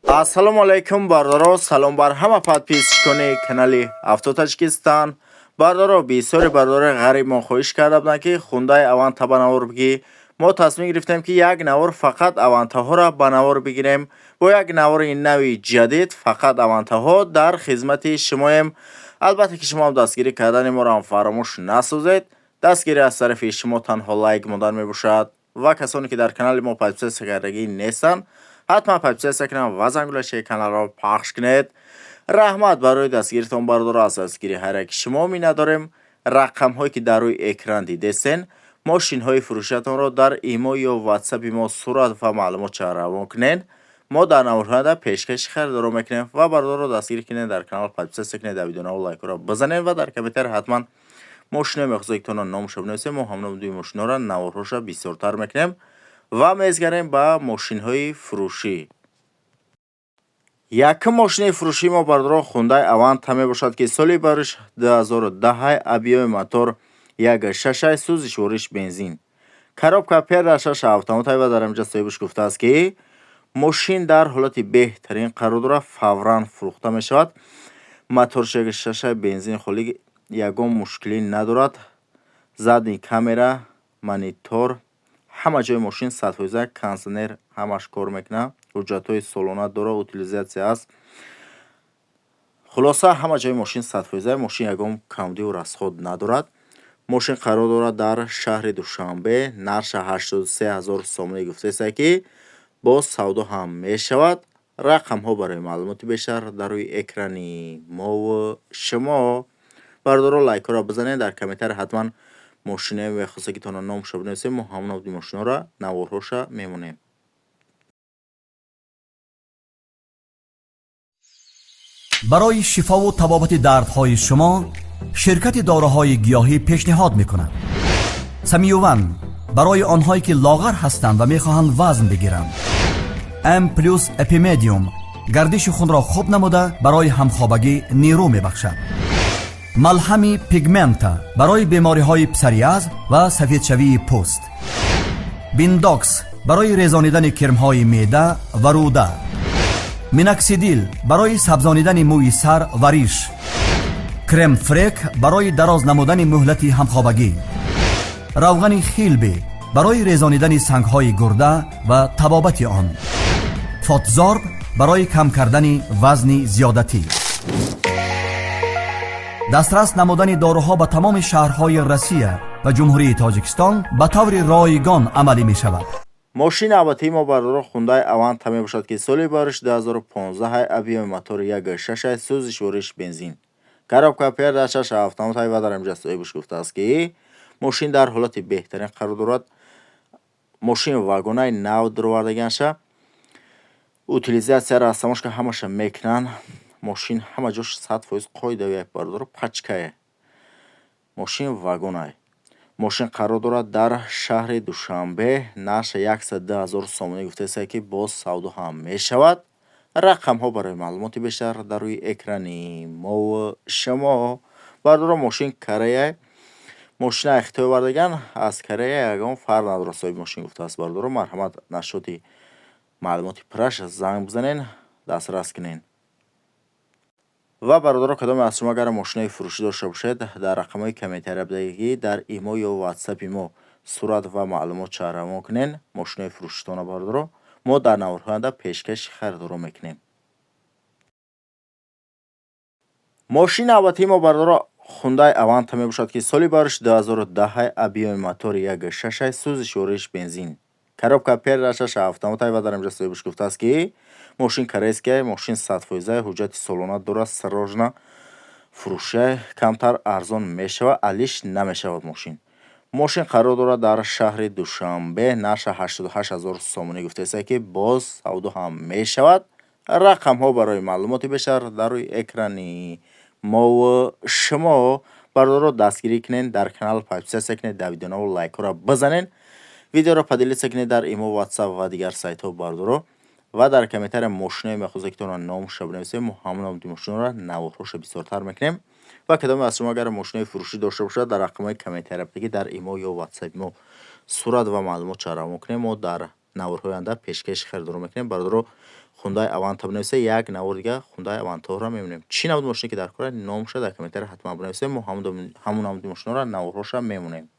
ассалому алайкум бардоро, салом бар ҳама подписчикони канали Автотаҷикистан. Бардоро бисёри бардори ғариб мо хоҳиш карда буданд ки хундаи аванта ба навор бигӣ. Мо тасмим гирифтем ки як навор фақат авантаҳоро ба навор бигирем. Бо як навори нави ҷадид фақат авантаҳо дар хизмати шумоем. албатта ки шумо ҳам дастгирӣ кардани моро ҳам фаромӯш насозед. Дастгирӣ аз тарафи шумо танҳо лайк модан мебошад ва касоне ки дар канали мо подписатсия кардагӣ нестанд, ҳатман подписатсия кунед ва зангулаши каналро пахш кунед. раҳмат барои дастгиритон бардоро. аз дастгирии ҳар яки шумо миннатдорем. рақамҳое ки дар рӯи экран дидесен, мошинҳои фурӯшиятонро дар имо ё ватсапи мо сурат ва маълумотро равон кунед. мо дар навбарояда пешкаши харидорро мекунем ва бардоро дастгирӣ кунед, дар канал подписатсия кунед, видеонаво лайкро бизанед ва дар комментария ҳатман мошинои мехозед ки тона номашо бинависед. мо ҳам номи мошиноро наворҳоша бисёртар мекунем ва мезгарем ба мошинҳои фурӯшӣ. якум мошини фурӯшии мо бардоро хундаи аванта мебошад ки соли бариш 2010 объёми мотор 1.6 сӯзиш вориш бензин. коробка пердашаш автоматаи ва дар инҷа соҳибаш гуфтааст ки мошин дар ҳолати беҳтарин қарор дорад, фавран фурӯхта мешавад. моторш 1.6 бензин холӣ ягон мушкилӣ надорад. задни камера, монитор, ҳама ҷои мошин 100% кондитсионер ҳамаш кор мекунад. ҳуҷҷатҳои солона дора, утилизатсия аст. хулоса ҳама ҷои мошин 100%. мошин ягон камдиву расход надорад. мошин қарор дорад дар шаҳри Душанбе. нарша 83 000 сомонӣ гуфтааст ки боз савдо ҳам мешавад. рақамҳо барои маълумоти бештар дар рӯи экрани мо шумо. бардоро лайкҳоро бизанед, дар комментария ҳатман мошиное мехостед ки тона номашо бинависед. мо ҳамон номи мошиноро наворҳоша мемонем. برای شفا و تبابت دردهای شما شرکت داروهای گیاهی پیشنهاد میکند. سمیوون برای آنهایی که لاغر هستند و میخواهند وزن بگیرند. ام پلوس اپیمدیوم گردش خون را خوب نموده برای همخوابگی نیرو میبخشد. ملهم پیگمنتا برای بیماری های پسریاز و سفیدشوی پوست. بینداکس برای ریزانیدن کرم های معده و روده. میناکسیدیل برای سبزانیدن موی سر و ریش. کرم فریک برای دراز نمودن مهلت همخوابگی. روغن خیلبی برای ریزانیدن سنگ های گرده و تبابت آن. فاتزارب برای کم کردن وزن زیادتی. دسترس نمودن داروها به تمام شهرهای روسیه و جمهوری تاجیکستان به طور رایگان عملی می شود. ماشین аватии мо бардоро хундаи аванта мебошад ки соли бариш 2015 объёми мотори 1.6 сӯзиш вориш бензин. коробка пердашаш автоматаи ва дар инҷа соҳибаш гуфтааст ки мошин дар ҳолати беҳтарин қарор дорад. мошин вагонаи нав дуровардагиаша. утилизатсияро аз самошка ҳамаша мекунанд. мошин ҳама ҷош 100% қоидавӣ як бардоро пачкае. мошин вагонай. мошин қарор дорад дар шаҳри Душанбе. нарша 110 000 сомонӣ гуфтааст ки боз савдо ҳам мешавад. рақамҳо барои маълумоти бештар дар рӯи экрани мо шумо. бардоро мошин Корея. мошина ихтиёр бардаган аз Корея ягон фарқ надорад. соҳиби мошин гуфтааст бардоро марҳамат нашоти маълумоти пураш занг бизанен, дастрас кунен. ва бародаро кадоме аз шумо агар мошинаи фурӯшӣ дошта бошед, дар рақамҳои комментария бидагӣ дар имо ё ватсапи мо сурат ва маълумотро равон кунен. мошинаи фурӯшитона бародаро мо дар навбарояда пешкаши харидорро мекунем. мошини аватии мо бародаро хундаи аванта мебошад ки соли бариш 2010 объёми мотори 1.6 сӯзиш вориш бензин. коробка пердашаш автоматаи ва дар инҷа соҳибаш гуфтааст ки мошин корейская, мошин 100%, ҳуҷҷати солона дорад, сарожна фурӯша камтар арзон мешавад, алиш намешавад мошин. мошин қарор дорад дар шаҳри Душанбе. нарша 88 000 сомонӣ гуфтааст ки боз савдо ҳам мешавад. рақамҳо барои маълумоти бештар дар рӯи экрани мо шумо. бардоро дастгирӣ кунед, дар канал подписатсия кунед, дар видеонаво лайкҳоро бизанед, видеоро поделитсия кунед дар имо, ватсап ва дигар сайтҳо бардоро. ва дар комментария мошиное мехозед ки тона номашо бинависед. мо ҳамон номи мошиноро наворҳоша бисёртар мекунем. ва кадоме аз шумо агар мошинаи фурӯшӣ дошта бошад, дар рақамҳои комментария бидагӣ дар имо ё ватсапи мо сурат ва маълумотро равон кунем. мо дар навбарояда пешкаши харидорро мекунем. бардоро хундай аванта бинависа, як навор дига хундай авантаро мебинем. Чӣ навуди мошине ки дар кор номша дар комментария ҳатман бинависем. мо ҳамун навуди мошинаро наворҳоша мемонем.